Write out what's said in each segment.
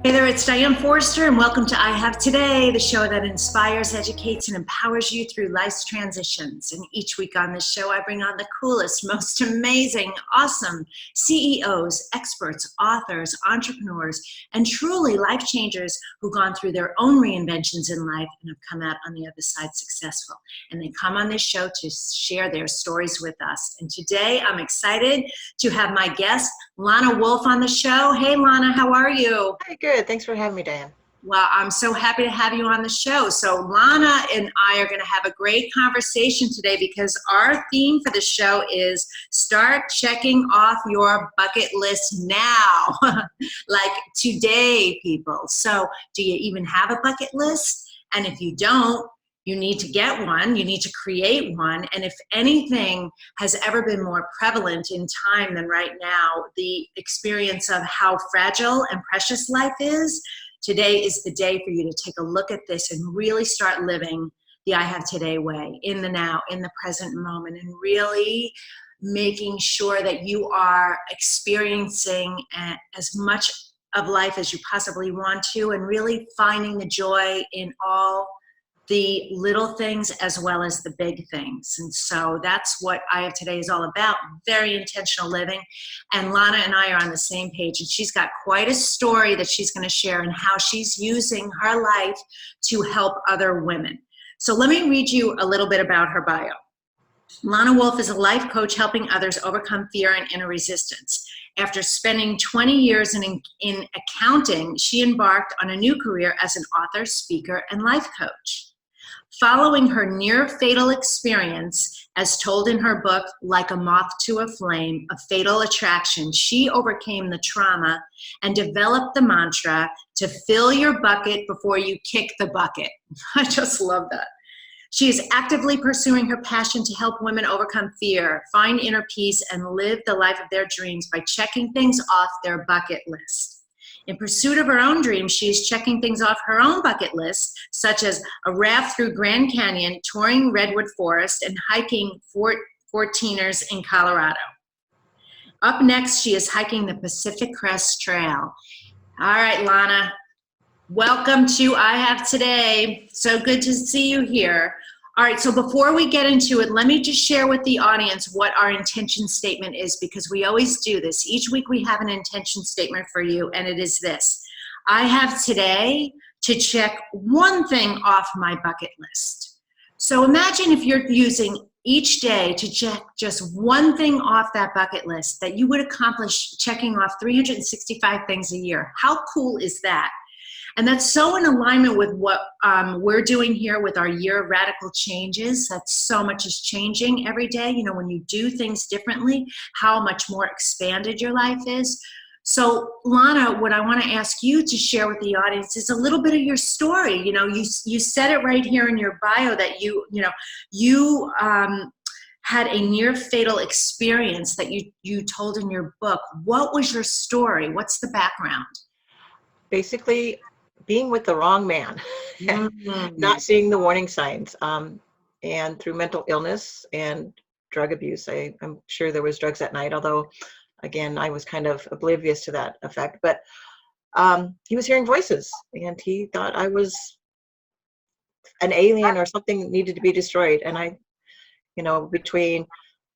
Hey there, it's Diane Forrester, and welcome to I Have Today, the show that inspires, educates, and empowers you through life's transitions. And each week on this show, I bring on the coolest, most amazing, awesome CEOs, experts, authors, entrepreneurs, and truly life changers who've gone through their own reinventions in life and have come out on the other side successful. And they come on this show to share their stories with us. And today, I'm excited to have my guest, Lana Wolfe, on the show. Hey, Lana, how are you? Hi, good. Thanks for having me, Diane. Well, I'm so happy to have you on the show. So Lana and I are going to have a great conversation today because our theme for the show is start checking off your bucket list now, like today, people. So do you even have a bucket list? And if you don't, you need to get one, you need to create one. And if anything has ever been more prevalent in time than right now, the experience of how fragile and precious life is, today is the day for you to take a look at this and really start living the I Have Today way, in the now, in the present moment, and really making sure that you are experiencing as much of life as you possibly want to, and really finding the joy in all the little things as well as the big things. And so that's what I Have Today is all about, very intentional living. And Lana and I are on the same page, and she's got quite a story that she's going to share and how she's using her life to help other women. So let me read you a little bit about her bio. Lana Wolfe is a life coach helping others overcome fear and inner resistance. After spending 20 years in accounting, she embarked on a new career as an author, speaker, and life coach. Following her near-fatal experience, as told in her book, Like a Moth to a Flame, A Fatal Attraction, she overcame the trauma and developed the mantra to fill your bucket before you kick the bucket. I just love that. She is actively pursuing her passion to help women overcome fear, find inner peace, and live the life of their dreams by checking things off their bucket list. In pursuit of her own dreams, she is checking things off her own bucket list, such as a raft through Grand Canyon, touring Redwood Forest, and hiking 14ers in Colorado. Up next, she is hiking the Pacific Crest Trail. All right, Lana, welcome to I Have Today. So good to see you here. All right, so before we get into it, let me just share with the audience what our intention statement is, because we always do this. Each week we have an intention statement for you, and it is this: I have today to check one thing off my bucket list. So imagine if you're using each day to check just one thing off that bucket list that you would accomplish checking off 365 things a year. How cool is that? And that's so in alignment with what we're doing here with our year of radical changes. That so much is changing every day. You know, when you do things differently, how much more expanded your life is. So, Lana, what I want to ask you to share with the audience is a little bit of your story. You know, you said it right here in your bio that you had a near fatal experience that you told in your book. What was your story? What's the background? Basically, being with the wrong man, not seeing the warning signs, and through mental illness and drug abuse. I'm sure there was drugs that night, although, again, I was kind of oblivious to that effect. But he was hearing voices, and he thought I was an alien or something that needed to be destroyed. And I, between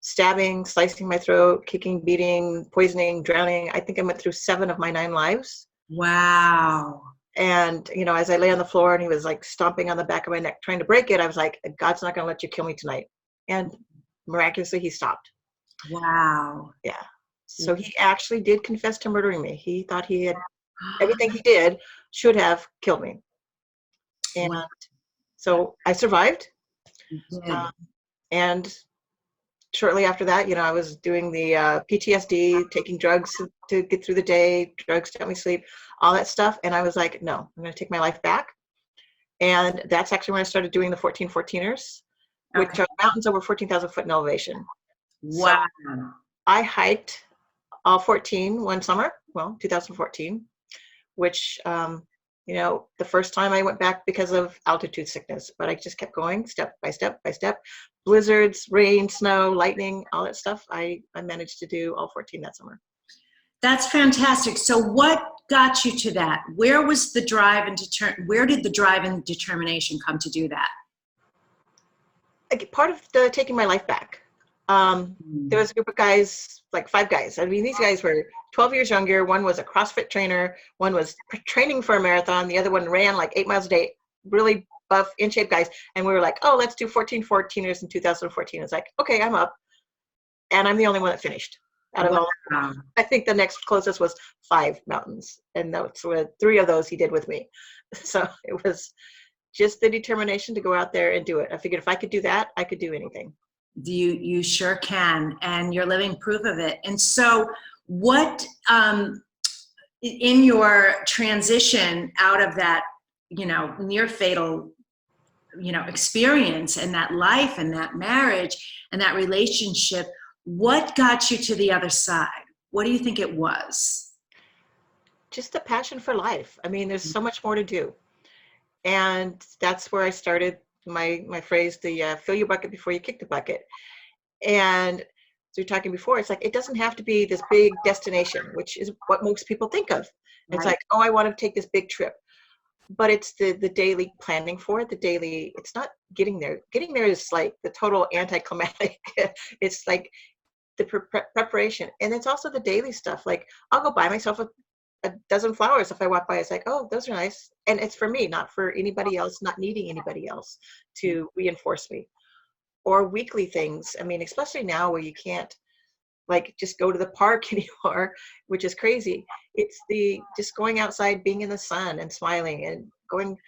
stabbing, slicing my throat, kicking, beating, poisoning, drowning, I think I went through 7 of my 9 lives. Wow. And, as I lay on the floor and he was like stomping on the back of my neck, trying to break it, I was like, God's not going to let you kill me tonight. And miraculously, he stopped. Wow. Yeah. So he actually did confess to murdering me. He thought he had, everything he did should have killed me. And so I survived. And shortly after that, I was doing the PTSD, taking drugs to get through the day, drugs to help me sleep, all that stuff. And I was like, no, I'm going to take my life back. And that's actually when I started doing the 14ers, which are mountains over 14,000 foot in elevation. Wow. So I hiked all 14 one summer, 2014, which, the first time I went back because of altitude sickness, but I just kept going step by step by step. Blizzards, rain, snow, lightning, all that stuff. I managed to do all 14 that summer. That's fantastic. So what got you to that? Where was the drive and where did the drive and determination come to do that? Like, part of the taking my life back. There was a group of guys, like 5 guys. I mean, these guys were 12 years younger. One was a CrossFit trainer. One was training for a marathon. The other one ran like 8 miles a day, really buff, in shape guys. And we were like, oh, let's do 14-14ers in 2014. It's like, okay, I'm up. And I'm the only one that finished out of all. Wow. I think the next closest was 5 mountains. And that's what 3 of those he did with me. So it was just the determination to go out there and do it. I figured if I could do that, I could do anything. You sure can, and you're living proof of it. And so what, in your transition out of that, near fatal, experience and that life and that marriage and that relationship, what got you to the other side? What do you think it was? Just the passion for life. I mean, there's so much more to do. And that's where I started my phrase, the fill your bucket before you kick the bucket. And as we were talking before, it's like, it doesn't have to be this big destination, which is what most people think of. It's like, oh, I want to take this big trip. But it's the daily planning for it, it's not getting there. Getting there is like the total anticlimactic. It's like the preparation. And it's also the daily stuff. Like, I'll go buy myself a dozen flowers if I walk by. It's like, oh, those are nice. And it's for me, not for anybody else, not needing anybody else to reinforce me. Or weekly things. I mean, especially now where you can't like just go to the park anymore, which is crazy. It's the just going outside, being in the sun and smiling and going,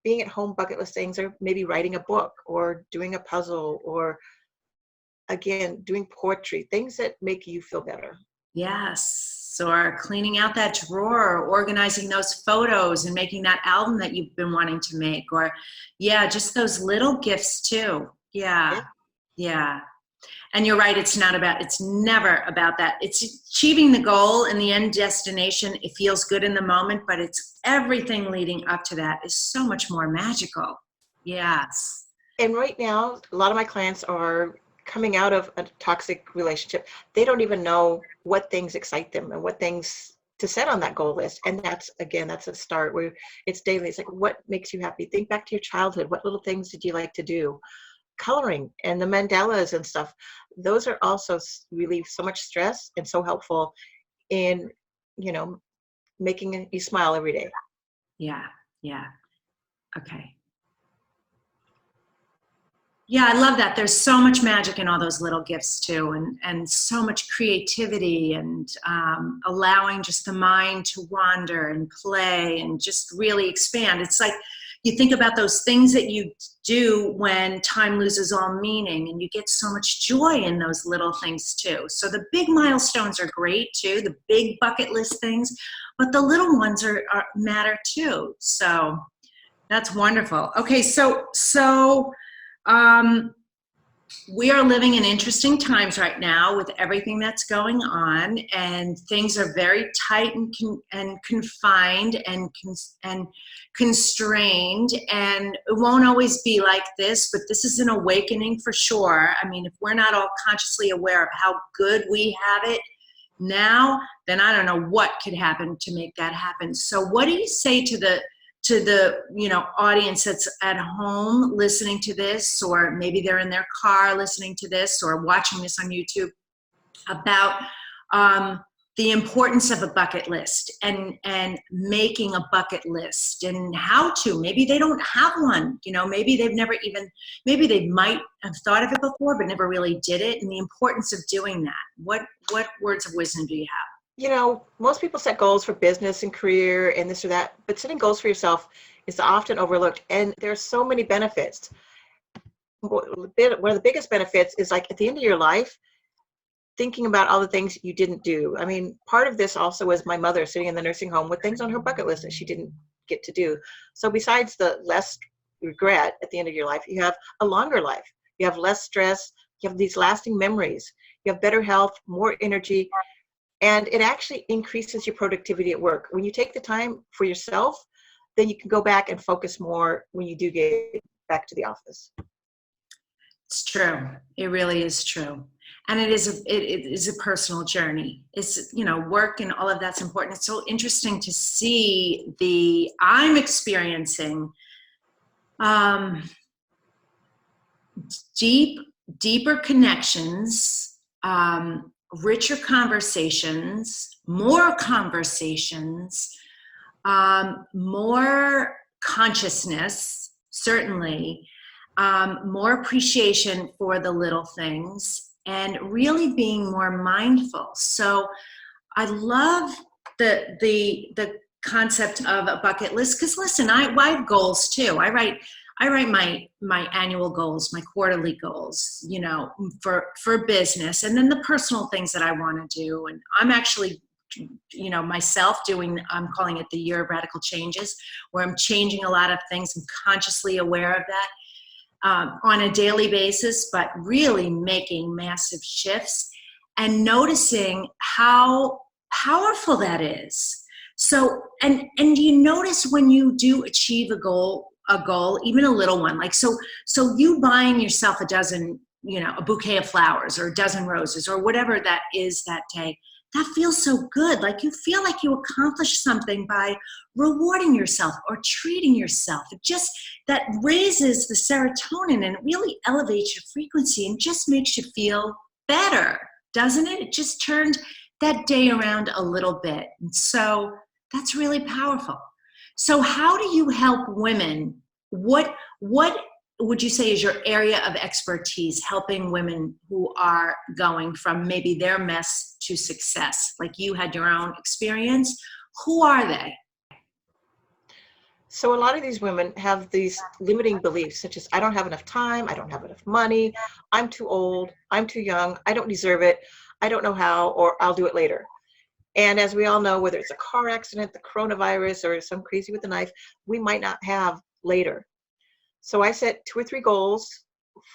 being at home bucket list things, or maybe writing a book or doing a puzzle, or again, doing poetry, things that make you feel better. Yes. Or cleaning out that drawer, or organizing those photos and making that album that you've been wanting to make, or just those little gifts too. Yeah. And you're right, it's never about that. It's achieving the goal and the end destination. It feels good in the moment, but it's everything leading up to that is so much more magical. Yes. And right now, a lot of my clients are coming out of a toxic relationship. They don't even know what things excite them and what things to set on that goal list. And that's a start where it's daily. It's like, what makes you happy? Think back to your childhood. What little things did you like to do? Coloring and the mandalas and stuff. Those are also relieve so much stress and so helpful in, making you smile every day. Yeah. Okay. Yeah, I love that. There's so much magic in all those little gifts too, and so much creativity, and allowing just the mind to wander and play and just really expand. It's like you think about those things that you do when time loses all meaning, and you get so much joy in those little things too. So the big milestones are great too, the big bucket list things, but the little ones are matter too. So that's wonderful. Okay, so we are living in interesting times right now with everything that's going on, and things are very tight and confined and constrained, and it won't always be like this, but this is an awakening for sure. I mean, if we're not all consciously aware of how good we have it now, then I don't know what could happen to make that happen. So what do you say to the audience that's at home listening to this, or maybe they're in their car listening to this or watching this on YouTube, about the importance of a bucket list and making a bucket list, and how to, maybe they don't have one, maybe maybe they might have thought of it before but never really did it, and the importance of doing that. What words of wisdom do you have? Most people set goals for business and career and this or that, but setting goals for yourself is often overlooked. And there's so many benefits. One of the biggest benefits is, like, at the end of your life, thinking about all the things you didn't do. I mean, part of this also was my mother sitting in the nursing home with things on her bucket list that she didn't get to do. So besides the less regret at the end of your life, you have a longer life. You have less stress. You have these lasting memories. You have better health, more energy. And it actually increases your productivity at work. When you take the time for yourself, then you can go back and focus more when you do get back to the office. It's true. It really is true. And it is a personal journey. It's, work and all of that's important. It's so interesting to see I'm experiencing um, deeper connections, richer conversations, more conversations, more consciousness, certainly, more appreciation for the little things, and really being more mindful. So I love the concept of a bucket list, because listen, I have goals too. I write my annual goals, my quarterly goals, for business, and then the personal things that I want to do. And I'm actually, myself I'm calling it the year of radical changes, where I'm changing a lot of things. I'm consciously aware of that on a daily basis, but really making massive shifts and noticing how powerful that is. So, and you notice when you do achieve a goal, even a little one, like, so you buying yourself a bouquet of flowers or a dozen roses or whatever that is that day, that feels so good. Like, you feel like you accomplished something by rewarding yourself or treating yourself. It just, that raises the serotonin and it really elevates your frequency and just makes you feel better, doesn't it? It just turned that day around a little bit. And so that's really powerful. So how do you help women? What would you say is your area of expertise, helping women who are going from maybe their mess to success? Like, you had your own experience. Who are they? So a lot of these women have these limiting beliefs, such as, I don't have enough time, I don't have enough money, I'm too old, I'm too young, I don't deserve it, I don't know how, or I'll do it later. And as we all know, whether it's a car accident, the coronavirus, or some crazy with a knife, we might not have later. So I set 2 or 3 goals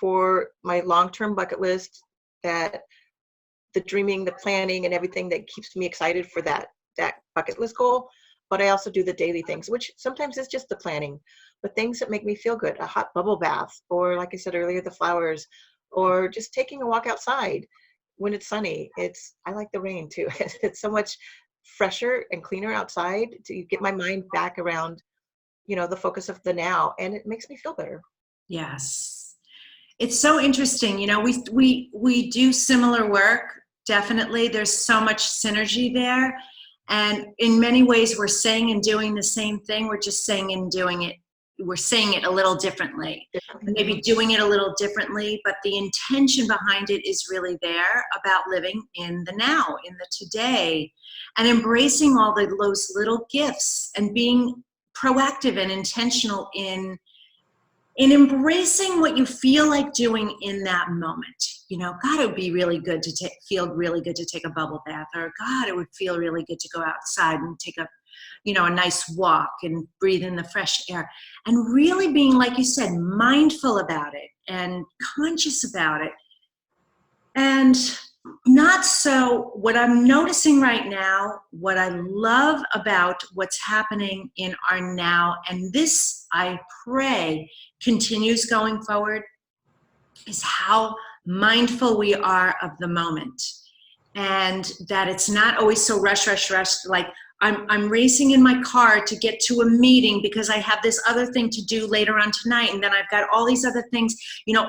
for my long-term bucket list, that the dreaming, the planning, and everything that keeps me excited for that bucket list goal. But I also do the daily things, which sometimes is just the planning, but things that make me feel good, a hot bubble bath, or like I said earlier, the flowers, or just taking a walk outside when it's sunny. I like the rain too. It's so much fresher and cleaner outside to get my mind back around, the focus of the now, and it makes me feel better. Yes. It's so interesting. We do similar work. Definitely. There's so much synergy there. And in many ways, we're saying and doing the same thing. We're just saying and doing it. We're saying it a little differently, maybe doing it a little differently, but the intention behind it is really there, about living in the now, in the today, and embracing all those little gifts and being proactive and intentional in embracing what you feel like doing in that moment. God, it would be really good to feel really good to take a bubble bath, or God, it would feel really good to go outside and take a nice walk and breathe in the fresh air, and really being, like you said, mindful about it and conscious about it. And not so, what I'm noticing right now, what I love about what's happening in our now, and this, I pray, continues going forward, is how mindful we are of the moment. And that it's not always so rush, like I'm racing in my car to get to a meeting because I have this other thing to do later on tonight, and then I've got all these other things,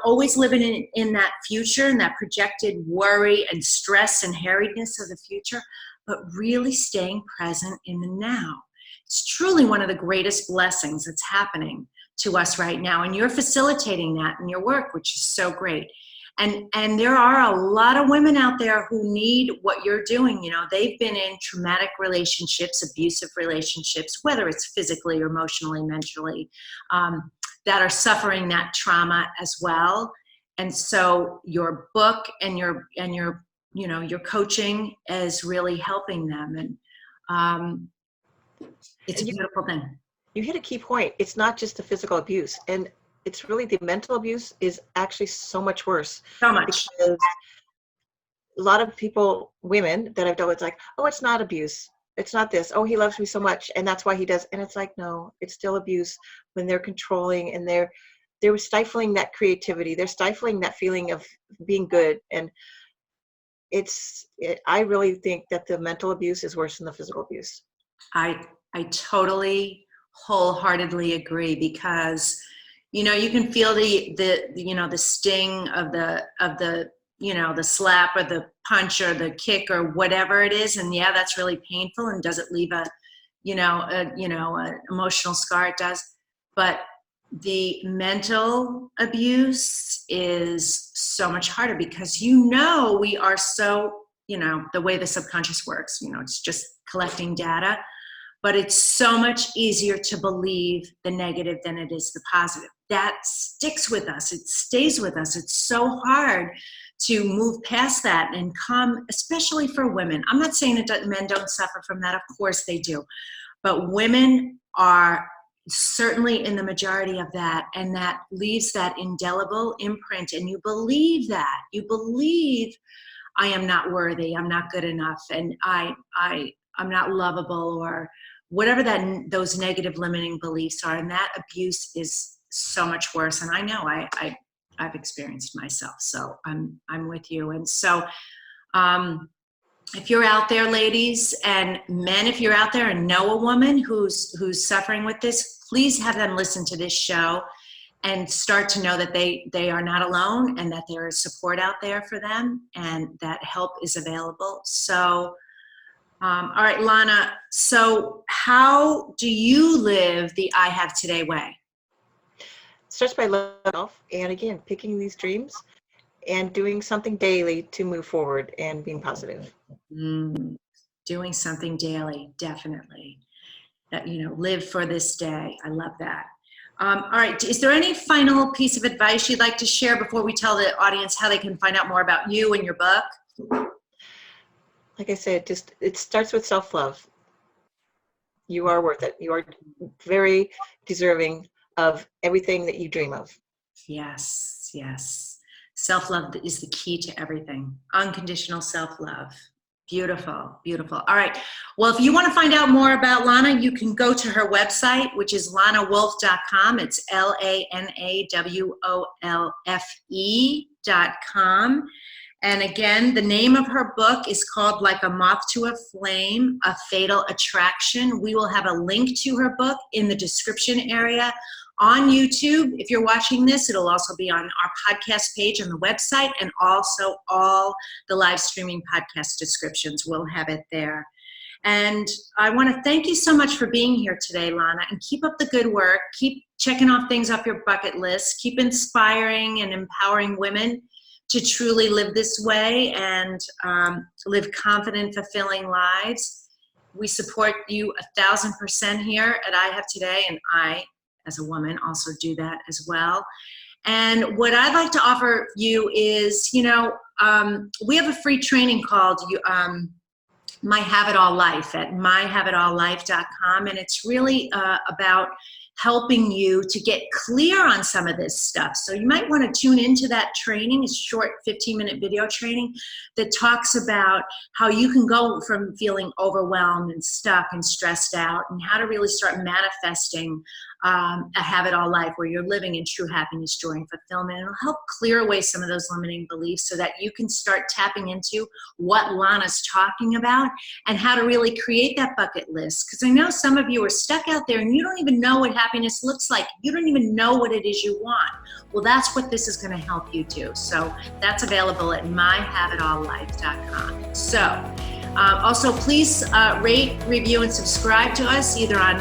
always living in that future and that projected worry and stress and harriedness of the future, but really staying present in the now. It's truly one of the greatest blessings that's happening to us right now, and you're facilitating that in your work, which is so great. And there are a lot of women out there who need what you're doing. They've been in traumatic relationships, abusive relationships, whether it's physically or emotionally, mentally, that are suffering that trauma as well. And so your book and your coaching is really helping them. And it's a beautiful thing. You hit a key point. It's not just the physical abuse, and it's really the mental abuse is actually so much worse. So much. Because a lot of people, women that I've dealt with, like, oh, it's not abuse. It's not this. Oh, he loves me so much, and that's why he does. And it's like, no, it's still abuse when they're controlling and they're they're stifling that creativity. They're stifling that feeling of being good. And I really think that the mental abuse is worse than the physical abuse. I totally wholeheartedly agree, because you can feel the sting of the the slap or the punch or the kick or whatever it is, and yeah, that's really painful, and does it leave a emotional scar? It does. But the mental abuse is so much harder, because we are so, the way the subconscious works, it's just collecting data, but it's so much easier to believe the negative than it is the positive. That sticks with us. It stays with us. It's so hard to move past that and come, especially for women. I'm not saying that men don't suffer from that. Of course they do. But women are certainly in the majority of that, and that leaves that indelible imprint, and you believe that. You believe, I am not worthy, I'm not good enough, and I'm not lovable, or whatever those negative limiting beliefs are. And that abuse is so much worse. And I know I've experienced myself, so I'm with you. And so if you're out there, ladies and men, if you're out there and know a woman who's suffering with this, please have them listen to this show and start to know that they are not alone, and that there is support out there for them, and that help is available. So, all right, Lana, so how do you live the I Have Today way? Starts by loving yourself, and again, picking these dreams and doing something daily to move forward and being positive. Doing something daily, definitely. That, live for this day. I love that. All right, is there any final piece of advice you'd like to share before we tell the audience how they can find out more about you and your book? Like I said, it starts with self-love. You are worth it. You are very deserving of everything that you dream of. Yes, yes. Self-love is the key to everything. Unconditional self-love. Beautiful, beautiful. All right. Well, if you want to find out more about Lana, you can go to her website, which is lanawolfe.com. It's LANAWOLFE.com. And again, the name of her book is called Like a Moth to a Flame, A Fatal Attraction. We will have a link to her book in the description area on YouTube. If you're watching this, it'll also be on our podcast page on the website, and also all the live streaming podcast descriptions will have it there. And I want to thank you so much for being here today, Lana, and keep up the good work. Keep checking off things off your bucket list. Keep inspiring and empowering women to truly live this way and live confident, fulfilling lives. We support you 1,000% here at I Have Today, and I, as a woman, also do that as well. And what I'd like to offer you is, we have a free training called My Have It All Life at myhaveitalllife.com, and it's really about helping you to get clear on some of this stuff. So you might want to tune into that training. It's a short 15-minute video training that talks about how you can go from feeling overwhelmed and stuck and stressed out, and how to really start manifesting a have it all life where you're living in true happiness, joy, and fulfillment. It'll help clear away some of those limiting beliefs so that you can start tapping into what Lana's talking about and how to really create that bucket list. Because I know some of you are stuck out there and you don't even know what happiness looks like. You don't even know what it is you want. Well, that's what this is going to help you do. So that's available at myhaveitalllife.com. So also, please rate, review, and subscribe to us either on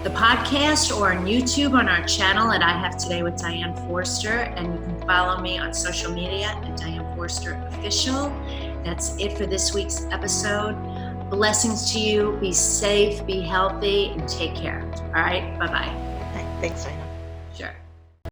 the podcast or on YouTube on our channel at I Have Today with Diane Forster. And you can follow me on social media at Diane Forster Official. That's it for this week's episode. Blessings to you. Be safe, be healthy, and take care. All right. Bye-bye. Thanks, Diana. Sure.